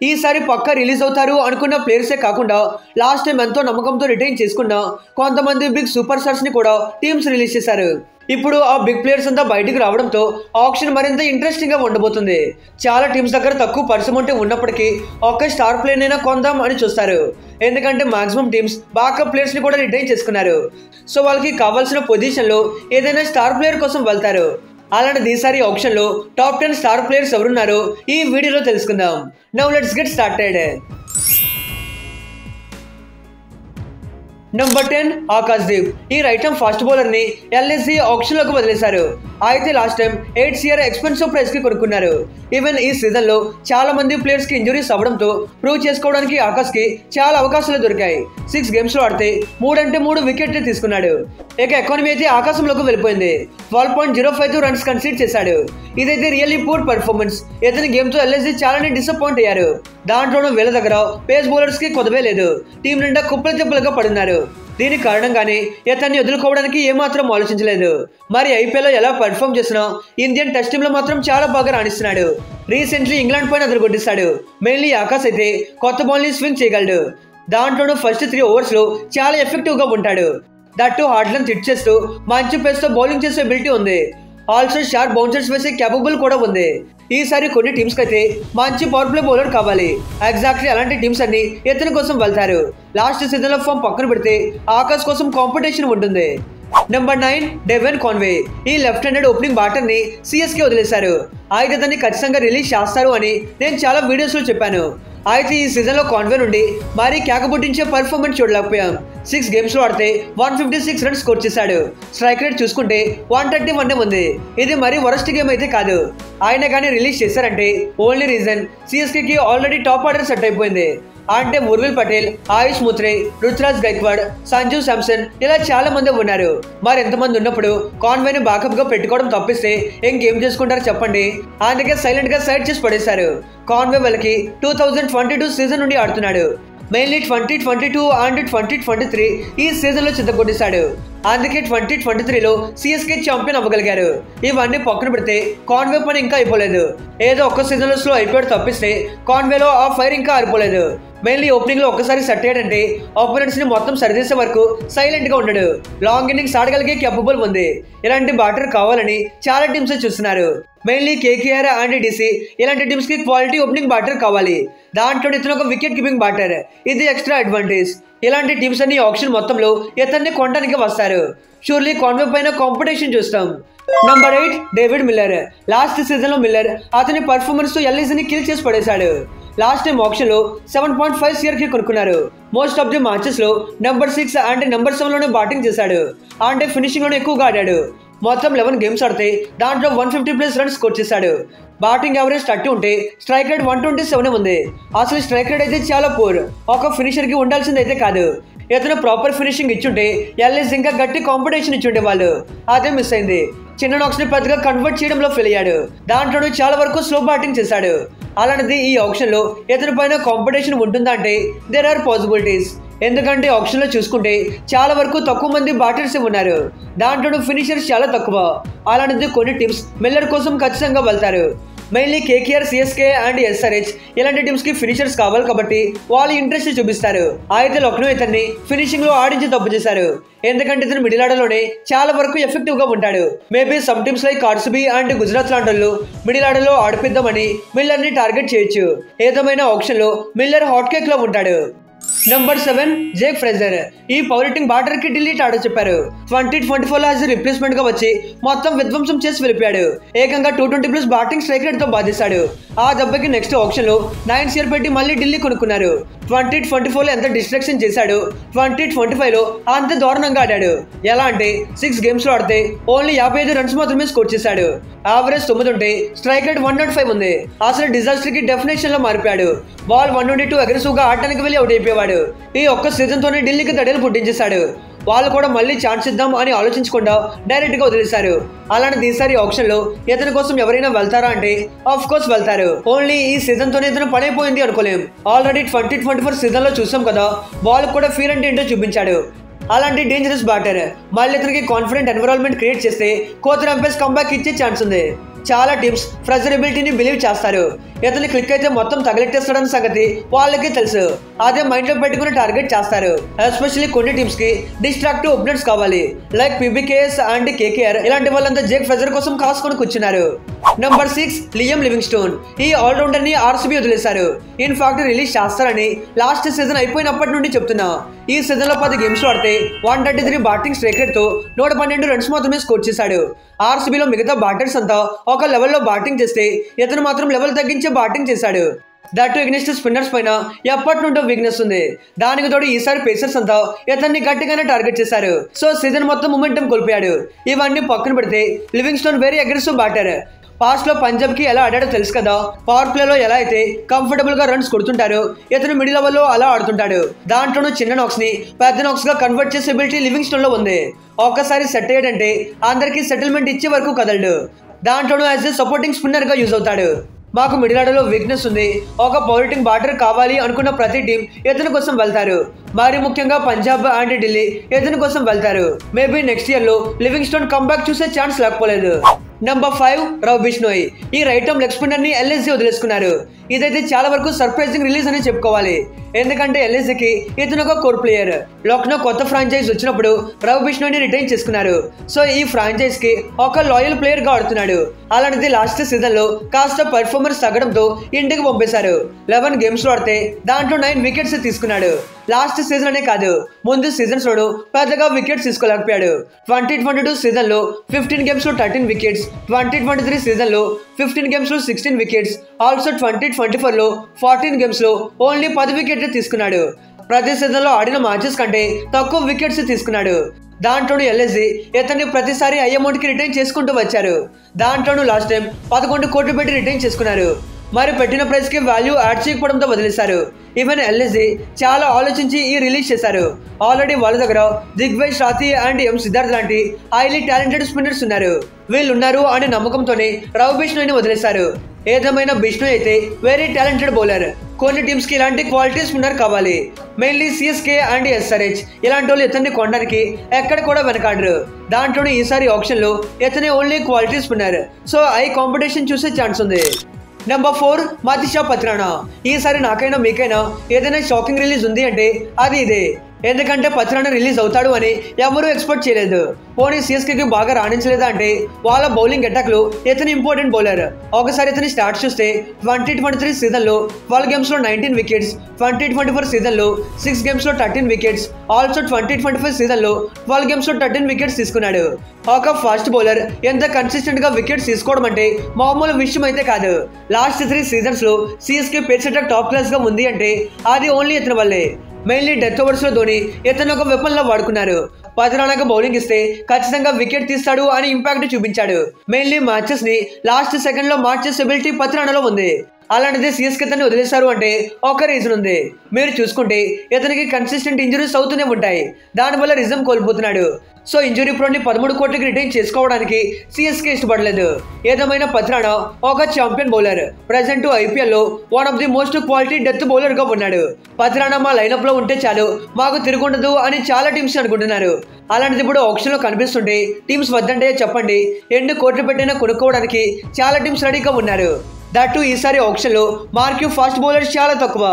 ఈసారి పక్కా రిలీజ్ అవుతారు అనుకున్న ప్లేయర్సే కాకుండా లాస్ట్ టైం ఎంతో నమ్మకంతో రిటైన్ చేసుకున్న కొంతమంది బిగ్ సూపర్ స్టార్స్ ని కూడా టీమ్స్ రిలీజ్ చేశారు. ఇప్పుడు ఆ బిగ్ ప్లేయర్స్ అంతా బయటికి రావడంతో ఆక్షన్ మరింత ఇంట్రెస్టింగ్ గా ఉండబోతుంది. చాలా టీమ్స్ దగ్గర తక్కువ పర్సెంట్ ఉన్నప్పటికీ ఒక్క స్టార్ ప్లేయర్ అయినా కొందాం అని చూస్తారు. ఎందుకంటే మాక్సిమం టీమ్స్ బ్యాకప్ ప్లేయర్స్ ని కూడా రిటైన్ చేసుకున్నారు. సో వాళ్ళకి కావాల్సిన పొజిషన్ లో ఏదైనా స్టార్ ప్లేయర్ కోసం వెళ్తారు. అలాంటిది ఈసారి ఆప్షన్ లో టాప్ 10 స్టార్ ప్లేయర్స్ ఎవరున్నారో ఈ వీడియోలో తెలుసుకుందాం. Now let's get started. Number 10 Akash Deep. ఈ రైట్ ఆర్మ్ ఫాస్ట్ బౌలర్ ని ఎల్ఎస్జీ ఆప్షన్ లోకి వదిలేశారు. అయితే last time 8 CR expensive price కి కొనుక్కున్నారు. ఈవెన్ ఈ సీజన్ లో చాలా మంది ప్లేయర్స్ కి ఇంజురీస్ అవ్వడంతో ప్రూవ్ చేసుకోవడానికి ఆకాశ్ కి చాలా అవకాశాలు దొరికాయి. 6 గేమ్స్ లో ఆడితే 3 అంటే 3 వికెట్లు తీసుకున్నాడు. ఇక ఎకానమీ అయితే ఆకాశంలోకి వెళ్ళిపోయింది. 12.052 రన్స్ కన్సీడ్ చేశాడు. ఇదైతే రియల్లీ పూర్ పర్ఫార్మెన్స్. ఇతని గేమ్ తో ఎల్ఎస్జీ చాలానే డిసప్పాయింట్ అయ్యారు. దాంట్లోనూ వీళ్ళ దగ్గర పేస్ బౌలర్స్ కి కొదవే లేదు. టీం నిండా కుప్పలు తిప్పలుగా పడున్నారు. దీని కారణంగానే ఇతన్ని వదులుకోవడానికి ఏమాత్రం ఆలోచించలేదు. మరి ఐపీఎల్ ఎలా పర్ఫామ్ చేసినా ఇండియన్ టెస్ట్ టీమ్ లో మాత్రం చాలా బాగా రాణిస్తున్నాడు. రీసెంట్లీ ఇంగ్లాండ్ పైన అదరగొట్టిస్తాడు. మెయిన్లీ ఆకాశ్ అయితే కొత్త బాల్ ని స్వింగ్ చేయగలడు. దాంట్లోనూ ఫస్ట్ 3 overs లో చాలా ఎఫెక్టివ్ గా ఉంటాడు. దట్టు హార్డ్ లెంత్ హిట్ చేస్తూ మంచి పేస్ తో బౌలింగ్ చేసే ఎబిలిటీ ఉంది. ఆల్సో షార్ప్ బౌన్సర్స్ వేసే క్యాపబుల్ కూడా ఉంది. ఈసారి కొన్ని టీమ్స్ కి అయితే మంచి పవర్ ప్లే బౌలర్ కావాలి. ఎగ్జాక్ట్లీ అలాంటి టీమ్స్ అన్ని ఇతని కోసం వెళ్తారు. లాస్ట్ సీజన్ లో ఫామ్ పక్కన పెడితే ఆకాశ్ కోసం కాంపిటీషన్ ఉంటుంది. Number 9 Devon Conway. ఈ లెఫ్ట్ హ్యాండెడ్ ఓపెనింగ్ బ్యాటర్ ని సిఎస్కే వదిలేశారు. అయితే దాన్ని ఖచ్చితంగా రిలీజ్ చేస్తారు అని నేను చాలా వీడియోస్ లో చెప్పాను. అయితే ఈ సీజన్ లో కాన్వే నుండి మరీ కేకబుట్టించే పర్ఫార్మెన్స్ చూడలేకపోయాం. 6 గేమ్స్ లో ఆడితే 156 రన్స్ స్కోర్ చేశాడు. స్ట్రైక్ రేట్ చూసుకుంటే 131 ఉంది. ఇది మరీ వరస్ట్ గేమ్ అయితే కాదు. ఆయన కానీ రిలీజ్ చేశారంటే ఓన్లీ రీజన్ సిఎస్కే కి ఆల్రెడీ టాప్ ఆర్డర్ సెట్ అయిపోయింది. అంటే ఉర్విల్ పటేల్, ఆయుష్ ముత్రే, రుతురాజ్ గైక్వాడ్, సంజు శాంసన్ ఇలా చాలా మంది ఉన్నారు. మరి ఎంతమంది ఉన్నప్పుడు కాన్వేని బ్యాకప్ గా పెట్టుకోవడం తప్పిస్తే ఇంకేం చేసుకుంటారు చెప్పండి. అందుకే సైలెంట్ గా సైడ్ చేసి పడేశారు. కాన్వే వాళ్ళకి 2022 సీజన్ నుండి ఆడుతున్నాడు. మెయిన్లీ 2022 అండ్ 2023 ఈ సీజన్ లో చిత్తగొట్టేశాడు. అందుకే 2023లో సిఎస్కే ఛాంపియన్ అవ్వగలిగారు. ఇవన్నీ పక్కన పెడితే కాన్వే పని ఇంకా అయిపోలేదు. ఏదో ఒక్క సీజన్ లో స్లో అయిపోయాడు తప్పిస్తే కాన్వేలో ఆ ఫైర్ ఇంకా ఆరిపోలేదు. మెయిన్లీ ఓపెనింగ్ లో ఒక్కసారి సెట్ అయ్యాడంటే ఆపోనెంట్స్ ని మొత్తం సరిచేసే వరకు సైలెంట్ గా ఉండడు. లాంగ్ ఇన్నింగ్స్ ఆడగలిగే కేపబుల్ ఉంది. ఇలాంటి బ్యాటర్ కావాలని చాలా టీమ్స్ చూస్తున్నారు. మెయిన్లీ కేకేఆర్ అండ్ డిసి ఇలాంటి టీమ్స్ కి క్వాలిటీ ఓపెనింగ్ బ్యాటర్ కావాలి. దాంట్లో ఇతను ఒక వికెట్ కీపింగ్ బ్యాటర్. ఇది ఎక్స్ట్రా అడ్వాంటేజ్. ఇలాంటి టీమ్స్ అన్ని ఆప్షన్ మొత్తంలో ఇతన్ని కొనడానికి వస్తారు. షూర్లీ కాన్వే పైన కాంపిటీషన్ చూస్తాం. Number 8 David Miller. Last season లో మిల్లర్ అతని పర్ఫార్మెన్స్ తో ఎల్ఎస్జీని కిల్ చేసి పడేశాడు. లాస్ట్ టైం ఆప్షన్ లో 7.5 CR కి కొనుక్కున్నారు. మోస్ట్ ఆఫ్ ది మ్యాచెస్ లో నంబర్ 6 అండ్ నంబర్ 7 లోనే బ్యాటింగ్ చేశాడు. అంటే ఫినిషింగ్ లోనే ఎక్కువగా ఆడాడు. మొత్తం 11 గేమ్స్ ఆడితే దాంట్లో 150+ రన్స్ స్కోర్ చేశాడు. బ్యాటింగ్ యావరేజ్ 30 ఉంటే స్ట్రైక్ రేట్ 127 ఉంది. అసలు స్ట్రైక్ రేట్ అయితే చాలా పూర్. ఒక ఫినిషర్ కి ఉండాల్సింది అయితే కాదు. ఇతను ప్రాపర్ ఫినిషింగ్ ఇచ్చుంటే ఎల్ఎస్ ఇంకా గట్టి కాంపిటీషన్ ఇచ్చుండే వాళ్ళు. అదే మిస్ అయింది. చిన్న నాక్స్ ని పెద్దగా కన్వర్ట్ చేయడంలో ఫెయిల్ అయ్యాడు. దాంట్లో చాలా వరకు స్లో బ్యాటింగ్ చేశాడు. అలాంటిది ఈ ఆప్షన్ లో ఇతని పైన కాంపిటీషన్ ఉంటుందా అంటే దేర్ ఆర్ పాసిబిలిటీస్. ఎందుకంటే ఆప్షన్ లో చూసుకుంటే చాలా వరకు తక్కువ మంది బ్యాటర్స్ ఉన్నారు. దాంట్లో ఫినిషర్స్ చాలా తక్కువ. అలాంటిది కొన్ని టీమ్స్ మిల్లర్ కోసం ఖచ్చితంగా వెళ్తారు. Mainly KKR, CSK and SRH ఇలాంటి టీమ్స్ కి ఫినిషర్స్ కావాలి కాబట్టి వాళ్ళు ఇంట్రెస్ట్ చూపిస్తారు. అయితే లక్నో ఇతన్ని ఫినిషింగ్ లో ఆడించి తప్పు చేశారు. ఎందుకంటే ఇతను మిడిల్ ఆర్డర్లోనే చాలా వరకు ఎఫెక్టివ్ గా ఉంటాడు. Maybe some teams like RCB and Gujarat లాంటి వాళ్ళు మిడిల్ ఆర్డర్ లో ఆడిపిద్దామని మిల్లర్ ని టార్గెట్ చేయొచ్చు. ఏదేమైనా ఆప్షన్ లో మిల్లర్ హాట్ కేక్ లో ఉంటాడు. Number 7 Jake Fraser. ఈ పవర్ హిట్టింగ్ బ్యాటర్ కి ఢిల్లీ ఆడ చెప్పారు. 2024 లో రిప్లేస్మెంట్ గా వచ్చి మొత్తం విధ్వంసం చేసి వెళ్ళిపోయాడు. ఏకంగా 220+ బ్యాటింగ్ స్ట్రైక్ రేట్ తో బాధేశాడు. ఆ దెబ్బకి నెక్స్ట్ ఆప్షన్ లో 9 CR పెట్టి మళ్ళీ ఢిల్లీ కొనుక్కున్నారు. 2024 లో ఎంత డిస్ట్రాక్షన్ చేశాడు, 2025 లో అంత దారుణంగా ఆడాడు. ఎలా అంటే 6 గేమ్స్ లో ఆడితే ఓన్లీ 55 రన్స్ మాత్రమే స్కోర్ చేశాడు. యావరేజ్ 9 ఉంటే స్ట్రైక్ రేట్ 105 ఉంది. అసలు డిజాస్టర్ కి డెఫినేషన్ లో మారిపోయాడు. బాల్ 1 నుండి 2 అగ్రెసివ్ గా ఆడటానికి వెళ్ళి అవుట్ అయిపోయాడు. ఈ ఒక్క సీజన్ తోనే ఢిల్లీకి దడేలు పుట్టించేశాడు. వాళ్ళు కూడా మళ్ళీ ఛాన్స్ ఇద్దాం అని ఆలోచించకుండా డైరెక్ట్ గా వదిలేశారు. అలాంటి ఈసారి ఆప్షన్ లో ఇతని కోసం ఎవరైనా వెళ్తారా అంటే ఆఫ్ కోర్స్ వెళ్తారు. ఓన్లీ ఈ సీజన్ తోనే ఇతను పడైపోయింది అనుకోలేం. ఆల్రెడీ 2024 సీజన్ లో చూసాం కదా, బాల్ కూడా ఫీల్ అంటే ఏంటో చూపించాడు. అలాంటి డేంజరస్ బ్యాటర్. మళ్ళీ ఇతనికి కాన్ఫిడెంట్ ఎన్విరాన్మెంట్ క్రియేట్ చేస్తే కోత రంపేస్ కంబ్యాక్ ఇచ్చే ఛాన్స్ ఉంది. చాలా టీమ్స్ ఫ్రెజరబిలిటీని బిలీవ్ చేస్తారు. ఇతని క్లిక్ అయితే మొత్తం తగలెట్టేస్తాడన్న సంగతి వాళ్ళకి తెలుసు. అదే మైండ్ లో పెట్టుకుని టార్గెట్ చేస్తారు. ఎస్పెషల్లీ కొన్ని టీమ్స్ కి డిస్ట్రాక్టివ్ ఓపెనర్స్ కావాలి. లైక్ పీబీకేఎస్ అండ్ కేకేఆర్ ఇలాంటి వాళ్ళంతా జేక్ ఫ్రెజర్ కోసం కాసుకొని కూర్చున్నారు. Number 6 Liam Livingstone. ఈ ఆల్రౌండర్ ని ఆర్సీబీ వదిలేశారు. ఇన్ఫాక్ట్ రిలీజ్ చేస్తారని లాస్ట్ సీజన్ అయిపోయినప్పటి నుండి చెప్తున్నా. ఈ సీజన్ లో 10 గేమ్స్ లో ఆడితే 133 బ్యాటింగ్ స్ట్రైక్ రేట్ తో 112 రన్స్ మాత్రమే స్కోర్ చేశాడు. ఆర్సీబీలో మిగతా బ్యాటర్స్ అంతా ఒక లెవెల్లో బ్యాటింగ్ చేస్తే ఇతను మాత్రం లెవెల్ తగ్గించే బ్యాటింగ్ చేశాడు. దట్ ఎగ్నెస్ట్ స్పిన్నర్స్ పైన ఎప్పటి నుండో వీక్నెస్ ఉంది. దానికి తోడు ఈసారి పేసర్స్ అంతా ఇతన్ని గట్టిగానే టార్గెట్ చేశారు. సో సీజన్ మొత్తం మొమెంటం కోల్పోయాడు. ఇవన్నీ పక్కన పెడితే Livingstone very aggressive batter. Past లో పంజాబ్ కి ఎలా ఆడాడో తెలుసు కదా. పవర్ ప్లే లో ఎలా అయితే కంఫర్టబుల్ గా రన్స్ కొడుతుంటారు, ఇతను మిడిల్ లెవెల్ లో అలా ఆడుతుంటాడు. దాంట్లోనూ చిన్న నాక్స్ ని పెద్ద నాక్స్ గా కన్వర్ట్ చేసే ఎబిలిటీ లివింగ్స్టోన్ లో ఉంది. ఒక్కసారి సెట్ అయ్యాడంటే అందరికి సెటిల్మెంట్ ఇచ్చే వరకు కదలడు. దాంట్లోనూ యాజ్ ఏ సపోర్టింగ్ స్పిన్నర్ గా యూజ్ అవుతాడు. మాకు మిడిల్ ఆర్డర్ లో వీక్నెస్ ఉంది, ఒక పవర్టింగ్ బ్యాటర్ కావాలి అనుకున్న ప్రతి టీం ఇతని కోసం వెళ్తారు. మరి ముఖ్యంగా పంజాబ్ అండ్ ఢిల్లీ ఇతని కోసం వెళ్తారు. మేబీ నెక్స్ట్ ఇయర్ లో లివింగ్స్టోన్ కంబ్యాక్ చూసే ఛాన్స్ లేకపోలేదు. నెంబర్ 5 రవి బిష్నోయ్. ఈ రైట్ ఆర్మ్ లెగ్ స్పిన్నర్ ని ఎల్ఎస్జీ వదిలేసుకున్నారు. ఇదైతే చాలా వరకు సర్ప్రైజింగ్ రిలీజ్ అని చెప్పుకోవాలి. ఎందుకంటే ఎల్ఎస్జీకి ఇతను ఒక కోర్ ప్లేయర్. లక్నో కొత్త ఫ్రాంచైజ్ వచ్చినప్పుడు రవి బిష్నోయ్ ని రిటైన్ చేసుకున్నారు. సో ఈ ఫ్రాంచైజ్ కి ఒక లాయల్ ప్లేయర్ గా ఆడుతున్నాడు. అలాంటిది లాస్ట్ సీజన్ లో కాస్త పర్ఫార్మెన్స్ తగ్గడంతో ఇంటికి పంపేశారు. 11 గేమ్స్ లో ఆడితే దాంట్లో 9 వికెట్స్ తీసుకున్నాడు. లాస్ట్ సీజన్ అనే కాదు, ముందు సీజన్స్ లోను పెద్దగా వికెట్స్ తీసుకోలేకపోయాడు. 2022 సీజన్ లో 15 గేమ్స్ లో 13 వికెట్స్, 2023 సీజన్ లో 15 గేమ్స్ లో 16 వికెట్స్, ఆల్సో 2024 లో 14 గేమ్స్ లో ఓన్లీ 10 వికెట్లు తీసుకున్నాడు. ప్రతి సీజన్ లో ఆడిన మ్యాచెస్ కంటే తక్కువ వికెట్స్ తీసుకున్నాడు. దాంట్లోనూ ఎల్ఎస్జీ ఇతన్ని ప్రతిసారి హై అమౌంట్ కి రిటైన్ చేసుకుంటూ వచ్చారు. దాంట్లోనూ లాస్ట్ టైం 11 కోట్లు పెట్టి రిటైన్ చేసుకున్నారు. మరి పెట్టిన ప్రైస్ కి వాల్యూ యాడ్ చేయకపోవడంతో వదిలేశారు. ఈవెన్ ఎల్ఎస్జీ చాలా ఆలోచించి ఈ రిలీజ్ చేశారు. ఆల్రెడీ వాళ్ళ దగ్గర దిగ్వేష్ రాథీ అండ్ ఎం సిద్ధార్థ్ లాంటి హైలీ టాలెంటెడ్ స్పిన్నర్స్ ఉన్నారు. వీళ్ళున్నారు అనే నమ్మకంతోనే రవి బిష్నోయ్ ని వదిలేశారు. ఏదేమైనా బిష్నోయ్ అయితే వెరీ టాలెంటెడ్ బౌలర్. కొన్ని టీమ్స్ కి ఇలాంటి క్వాలిటీ స్పిన్నర్ కావాలి. మెయిన్లీ సిఎస్కే అండ్ ఎస్ఆర్హెచ్ ఇలాంటి వాళ్ళు ఇతన్ని కొనడానికి ఎక్కడ కూడా వెనకాడరు. దాంట్లోనే ఈసారి ఆప్షన్ లో ఇతనే only quality spinner. So high competition చూసే ఛాన్స్ ఉంది. నెంబర్ 4 మతిషా పత్రానా. ఈసారి నాకైనా మీకైనా ఏదైనా షాకింగ్ రిలీజ్ ఉంది అంటే అది ఇదే. ఎందుకంటే పత్రానా రిలీజ్ అవుతాడు అని ఎవరూ ఎక్స్పెక్ట్ చేయలేదు. పోనీ సిఎస్కేకి బాగా రాణించలేదా అంటే వాళ్ళ బౌలింగ్ అటాక్ లో ఇతను ఇంపార్టెంట్ బౌలర్. ఒకసారి ఇతని స్టార్ట్ చూస్తే 2023 సీజన్ లో 12 గేమ్స్ లో 19 వికెట్స్, 2024 సీజన్ లో 6 గేమ్స్ లో 13 వికెట్స్, ఆల్సో 2025 సీజన్ లో 12 గేమ్స్ లో 13 వికెట్స్ తీసుకున్నాడు. ఒక ఫాస్ట్ బౌలర్ ఎంత కన్సిస్టెంట్ గా వికెట్స్ తీసుకోవడం అంటే మామూలు విషయం అయితే కాదు. లాస్ట్ 3 సీజన్స్ లో CSK face attack top class గా ఉంది అంటే అది ఓన్లీ ఇతని వల్లే. మెయిన్లీ డెత్ ఓవర్స్ లో ధోని ఇతను ఒక వెపన్ లో వాడుకున్నారు. పత్రానాకు బౌలింగ్ ఇస్తే ఖచ్చితంగా వికెట్ తీస్తాడు అని ఇంపాక్ట్ చూపించాడు. మెయిన్లీ మ్యాచెస్ ని లాస్ట్ సెకండ్ లో మార్చేసే ఎబిలిటీ పత్రానాలో ఉంది. అలాంటిది సిఎస్కే తన్ని వదిలేశారు అంటే ఒక రీజన్ ఉంది. మీరు చూసుకుంటే ఇతనికి కన్సిస్టెంట్ ఇంజురీస్ అవుతూనే ఉంటాయి. దానివల్ల రిజం కోల్పోతున్నాడు. సో ఇంజురీ ప్రోన్ ని 13 కోట్లకి రిటైన్ చేసుకోవడానికి సిఎస్కే ఇష్టపడలేదు. ఏదేమైనా పత్రానా ఒక ఛాంపియన్ బౌలర్. ప్రెసెంట్ ఐపీఎల్ లో one of the most quality death bowler గా ఉన్నాడు. పత్రానా మా లైనప్ లో ఉంటే చాలు, మాకు తిరుగుండదు అని చాలా టీమ్స్ అనుకుంటున్నారు. అలాంటిది ఇప్పుడు ఆప్షన్ లో కనిపిస్తుంటే టీమ్స్ వద్దంటే చెప్పండి, ఎన్ని కోట్లు పెట్టైనా కొనుక్కోవడానికి చాలా టీమ్స్ రెడీగా ఉన్నారు. దట్టు ఈసారి ఆప్షన్ లో మార్క్యూ ఫాస్ట్ బౌలర్స్ చాలా తక్కువ.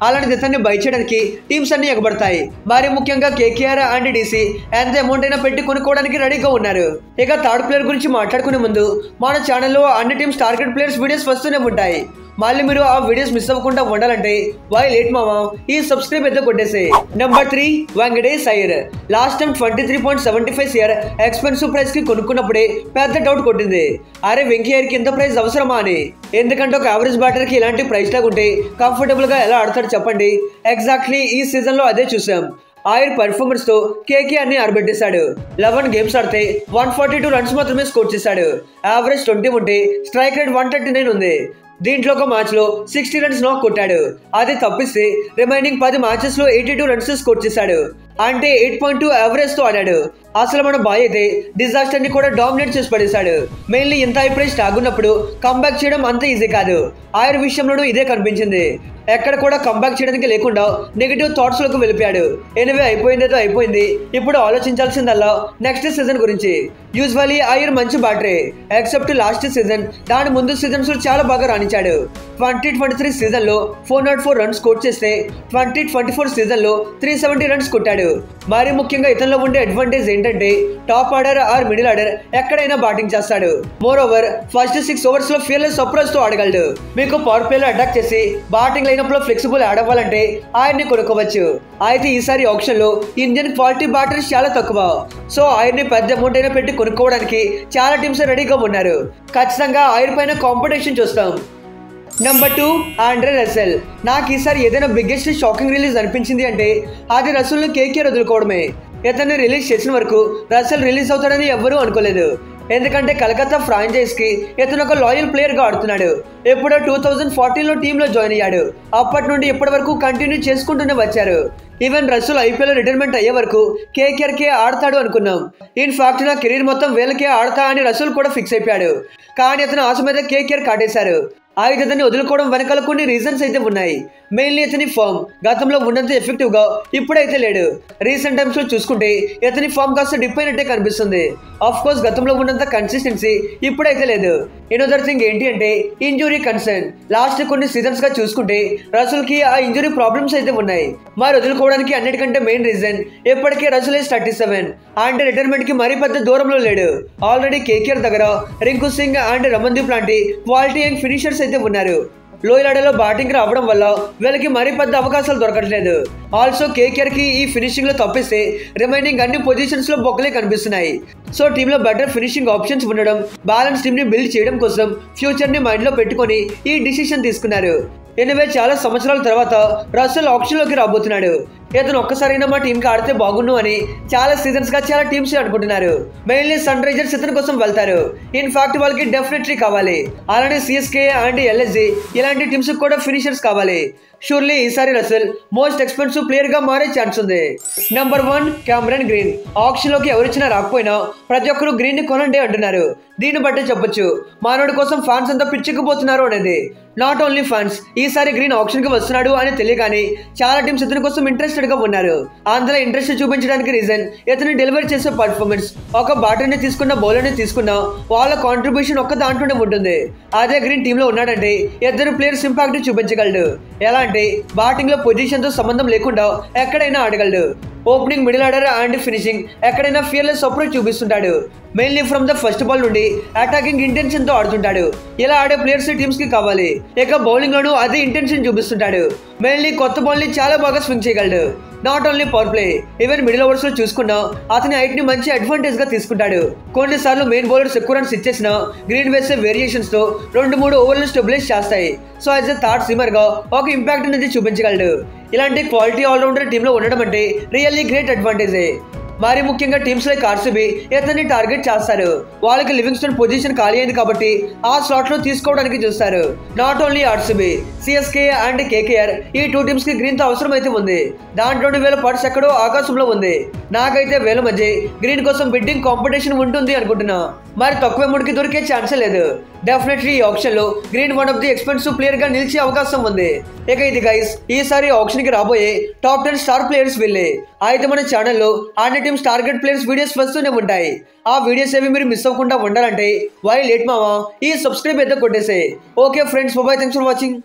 అలాంటి ఇతన్ని బై చేయడానికి టీమ్స్ అన్ని ఎగబడతాయి. మరి ముఖ్యంగా కేకేఆర్ అండ్ డీసీ ఎంత అమౌంట్ అయినా పెట్టి కొనుక్కోవడానికి రెడీగా ఉన్నారు. ఇక థర్డ్ ప్లేయర్ గురించి మాట్లాడుకునే ముందు మన ఛానల్లో అన్ని టీమ్స్ టార్గెట్ ప్లేయర్స్ వీడియోస్ వస్తూనే ఉంటాయి. మళ్ళీ మీరు ఆ వీడియోస్ మిస్ అవ్వకుండా ఉండాలంటే వై లేట్ మామా ఈ సబ్స్క్రైబ్ అయితే కొట్టేసే. Number 3 Venkatesh Iyer. Last time 23.75 CR expensive price కి కొనుక్కున్నప్పుడే పెద్ద డౌట్ కొట్టింది. అరే వెంకీ అయ్యర్ కి ఇంత ప్రైస్ అవసరమా అని. ఎందుకంటే ఒక యావరేజ్ బ్యాటర్ కి ఇలాంటి ప్రైస్ లాగా ఉంటే కంఫర్టబుల్ గా ఎలా ఆడతాడు చెప్పండి. ఎగ్జాక్ట్లీ ఈ సీజన్ లో అదే చూసాం. ఆయన పర్ఫార్మెన్స్ తో కేకేఆర్ ని ఆరబెట్టేశాడు. 11 గేమ్స్ ఆడితే 142 రన్స్ మాత్రమే స్కోర్ చేశాడు. యావరేజ్ 20 ఉంటే స్ట్రైక్ రేట్ 139 ఉంది. దీంట్లో ఒక మ్యాచ్ లో 60 రన్స్ నాక్ కొట్టాడు. అది తప్పిస్తే రిమైనింగ్ 10 మ్యాచెస్ లో 82 రన్స్ స్కోర్ చేశాడు. అంటే 8.2 యావరేజ్ తో ఆడాడు. అసలు మన బాయ్ అయితే డిజాస్టర్ ని కూడా డామినేట్ చేసి పడేశాడు. మెయిన్లీ ఇంత హై ప్రైస్ ట్యాగ్ ఉన్నప్పుడు కంబ్యాక్ చేయడం అంత ఈజీ కాదు. ఆయన విషయంలోనూ ఇదే కనిపించింది. ఎక్కడ కూడా కంబ్యాక్ చేయడానికి లేకుండా నెగిటివ్ థాట్స్ లోకి వెళ్ళిపోయాడు. ఎనివే అయిపోయిందేదో అయిపోయింది. ఇప్పుడు ఆలోచించాల్సిందల్లా నెక్స్ట్ సీజన్ గురించి. యూజువల్లీ ఐర్ మంచి బ్యాటరీ ఎక్సెప్ట్ లాస్ట్ సీజన్, దాని ముందు సీజన్స్ లో చాలా బాగా రాణించాడు. 2023 సీజన్ లో 404 రన్స్ స్కోర్ చేస్తే 2024 సీజన్ లో 370 రన్స్ కొట్టాడు. మరీ ముఖ్యంగా ఇతనిలో ఉండే అడ్వాంటేజ్ ఏంటంటే top order or middle order ఎక్కడైనా బ్యాటింగ్ చేస్తాడు. మోర్ ఓవర్ ఫస్ట్ 6 ఓవర్స్ లో ఫియర్లెస్ అప్రోచ్ తో ఆడగలడు. మీకు పవర్ ప్లే లో అటాక్ చేసి బ్యాటింగ్ లైనప్ లో ఫ్లెక్సిబుల్ ఆడవ్వాలంటే ఆయన్ని కొనుక్కోవచ్చు. అయితే ఈసారి ఆప్షన్ లో ఇండియన్ క్వాలిటీ బ్యాటర్స్ చాలా తక్కువ. సో ఆయన్ని పెద్ద అమౌంట్ అయినా పెట్టి కొనుక్కోవడానికి చాలా టీమ్స్ రెడీగా ఉన్నారు. ఖచ్చితంగా ఆయన పైన కాంపిటీషన్ చూస్తాం. Number 2 Andre Russell. నాకు ఈసారి ఏదైనా బిగ్గెస్ట్ షాకింగ్ రిలీజ్ అనిపించింది అంటే అది రసెల్ ను కేకేఆర్ వదులుకోవడమే. ఇతన్ని రిలీజ్ చేసిన వరకు రసెల్ రిలీజ్ అవుతాడని ఎవ్వరూ అనుకోలేదు. ఎందుకంటే కలకత్తా ఫ్రాంచైజ్ కి ఇతను ఒక లాయల్ ప్లేయర్ గా ఆడుతున్నాడు. ఎప్పుడో 2014 లో టీమ్ లో జాయిన్ అయ్యాడు. అప్పటి నుండి ఇప్పటి వరకు కంటిన్యూ చేసుకుంటూనే వచ్చారు. ఈవెన్ రసూల్ ఐపీఎల్ రిటైర్మెంట్ అయ్యే వరకు కేకేఆర్ కే ఆడతాడు అనుకున్నాం. ఇన్ఫాక్ట్ నా కెరీర్ మొత్తం వీళ్ళకే ఆడతా అని రసూల్ కూడా ఫిక్స్ అయిపోయాడు. కానీ అతను ఆశ మీద కేకేఆర్ కాటేశారు. అయితే అతన్ని వదులుకోవడం వెనకాల కొన్ని రీజన్స్ అయితే ఉన్నాయి. మెయిన్లీ ఇతని ఫామ్ గతంలో ఉన్నంత ఎఫెక్టివ్ గా ఇప్పుడైతే లేడు. రీసెంట్ టైమ్స్ లో చూసుకుంటే ఇతని ఫామ్ కాస్త డిప్ అయినట్టే కనిపిస్తుంది. ఆఫ్ కోర్స్ గతంలో ఉన్నంత కన్సిస్టెన్సీ ఇప్పుడైతే లేదు. ఇనదర్ థింగ్ ఏంటి అంటే ఇంజురీ కన్సర్న్. లాస్ట్ కొన్ని సీజన్స్ గా చూసుకుంటే రసూల్ కి ఆ ఇంజురీ ప్రాబ్లమ్స్ అయితే ఉన్నాయి. మరి వదులుకోవడానికి అన్నిటికంటే మెయిన్ రీజన్ ఇప్పటికే రసూల్ ఏజ్ 37 అండ్ రిటైర్మెంట్ కి మరీ పెద్ద దూరంలో లేడు. ఆల్రెడీ కేకేఆర్ దగ్గర రింకు సింగ్ అండ్ రమన్దీప్ లాంటి క్వాలిటీ యంగ్ ఫినిషర్స్ అయితే ఉన్నారు. లోయర్ ఆర్డర్లో బ్యాటింగ్ రావడం వల్ల వీళ్ళకి మరీ పెద్ద అవకాశాలు దొరకట్లేదు. ఆల్సో కేకేఆర్ కి ఈ ఫినిషింగ్ లో తప్పిస్తే రిమైనింగ్ అన్ని పొజిషన్స్ లో బొక్కలే కనిపిస్తున్నాయి. సో టీమ్ లో బెటర్ ఫినిషింగ్ ఆప్షన్స్ ఉండడం, బ్యాలెన్స్ టీమ్ ని బిల్డ్ చేయడం కోసం ఫ్యూచర్ ని మైండ్ లో పెట్టుకొని ఈ డిసిషన్ తీసుకున్నారు. ఎనివే చాలా సంవత్సరాల తర్వాత రసెల్ ఆప్షన్ లోకి రాబోతున్నాడు. ఇతను ఒక్కసారైనా మా టీం కి ఆడితే బాగుండు అని చాలా సీజన్స్ గా చాలా టీమ్స్ అనుకుంటున్నారు. మెయిన్లీ సన్ రైజర్స్ ఇతని కోసం వెళ్తారు. ఇన్ఫాక్ట్ వాళ్ళకి డెఫినెట్లీ కావాలి. అలానే సిఎస్కే అండ్ ఎల్ఎస్జి ఇలాంటి టీమ్స్ కూడా ఫినిషర్స్ కావాలి. షూర్లీ ఈసారి రసెల్ మోస్ట్ ఎక్స్పెన్సివ్ ప్లేయర్ గా మారే ఛాన్స్ ఉంది. Number 1 Cameron green. ఆప్షన్ లోకి ఎవరిచ్చినా రాకపోయినా ప్రతి ఒక్కరు గ్రీన్ ని కొనండి అంటున్నారు. దీన్ని బట్టే చెప్పొచ్చు మానవుడి కోసం ఫ్యాన్స్ అంతా పిచ్చెక్కిపోతున్నారు అనేది. నాట్ ఓన్లీ ఫ్యాన్స్, ఈసారి గ్రీన్ ఆప్షన్ కి వస్తున్నాడు అని తెలియగానే చాలా టీమ్స్ ఇతని కోసం ఇంట్రెస్టెడ్ గా ఉన్నారు. అందులో ఇంట్రెస్ట్ చూపించడానికి రీజన్ ఇతని డెలివరీ చేసే పర్ఫార్మెన్స్. ఒక బ్యాటర్ ని తీసుకున్న బౌలర్ ని తీసుకున్న వాళ్ళ కాంట్రిబ్యూషన్ ఒక్క దాంట్లోనే ఉంటుంది. అదే గ్రీన్ టీమ్ లో ఉన్నాడంటే ఇద్దరు ప్లేయర్స్ ఇంపాక్ట్ చూపించగలడు. ఎలా అంటే బ్యాటింగ్ లో పొజిషన్ తో సంబంధం లేకుండా ఎక్కడైనా ఆడగలడు. Opening, middle order and finishing ఎక్కడైనా ఫియర్లెస్ అప్రోచ్ చూపిస్తుంటాడు. Mainly from the first ball నుండి అటాకింగ్ ఇంటెన్షన్ తో ఆడుతుంటాడు. ఇలా ఆడే ప్లేయర్స్ టీమ్స్ కి కావాలి. ఇక బౌలింగ్ లోనూ అదే ఇంటెన్షన్ చూపిస్తుంటాడు. మెయిన్లీ కొత్త బాల్ ని చాలా బాగా స్వింగ్ చేయగలడు. Not only power play, even middle overs లో చూసుకున్నా అతని హైట్ ని మంచి అడ్వాంటేజ్ గా తీసుకుంటాడు. కొన్నిసార్లు మెయిన్ బౌలర్స్ ఎక్కువ రన్స్ ఇచ్చేసిన గ్రీన్ వేసే వేరియేషన్స్ తో 2-3 ఓవర్లు స్టెబిలైజ్ చేస్తాయి. సో యాజ్ ఎ థర్డ్ సిమ్మర్ గా ఒక ఇంపాక్ట్ అనేది చూపించగలడు. ఇలాంటి క్వాలిటీ ఆల్రౌండర్ టీమ్ లో ఉండడం అంటే రియల్లీ గ్రేట్ అడ్వాంటేజే. మరి ముఖ్యంగా టీమ్స్ లైక్ ఆర్సీబీ ఇతన్ని టార్గెట్ చేస్తారు. వాళ్ళకి లివింగ్స్టన్ పొజిషన్ ఖాళీ అయింది కాబట్టి ఆ స్లాట్ లో తీసుకోవడానికి చూస్తారు. Not only RCB, CSK and KKR ఈ 2 టీమ్స్ కి గ్రీన్ తో అవసరం అయితే ఉంది. దాంట్లోని వీళ్ళ పర్స్ ఎక్కడో ఆకాశంలో ఉంది. నాకైతే వీళ్ళ మధ్య గ్రీన్ కోసం బిడ్డింగ్ కాంపిటీషన్ ఉంటుంది అనుకుంటున్నా. మరి తక్కువ అమౌంట్ కి దొరికే ఛాన్సే లేదు. డెఫినెట్లీ ఈ ఆప్షన్ లో green one of the expensive player గా నిలిచే అవకాశం ఉంది. ఇక ఇది గైస్ ఈసారి ఆప్షన్ కి రాబోయే టాప్ 10 స్టార్ ప్లేయర్స్ వీళ్ళే. అయితే మన ఛానల్లో అన్ని టీమ్స్ టార్గెట్ ప్లేయర్స్ వీడియోస్ వస్తూనే ఉంటాయి. ఆ వీడియోస్ ఏవి మీరు మిస్ అవ్వకుండా ఉండాలంటే వై లేట్ మావా ఈ సబ్స్క్రైబ్ అయితే కొట్టేసే. Okay friends, bye, thanks for watching.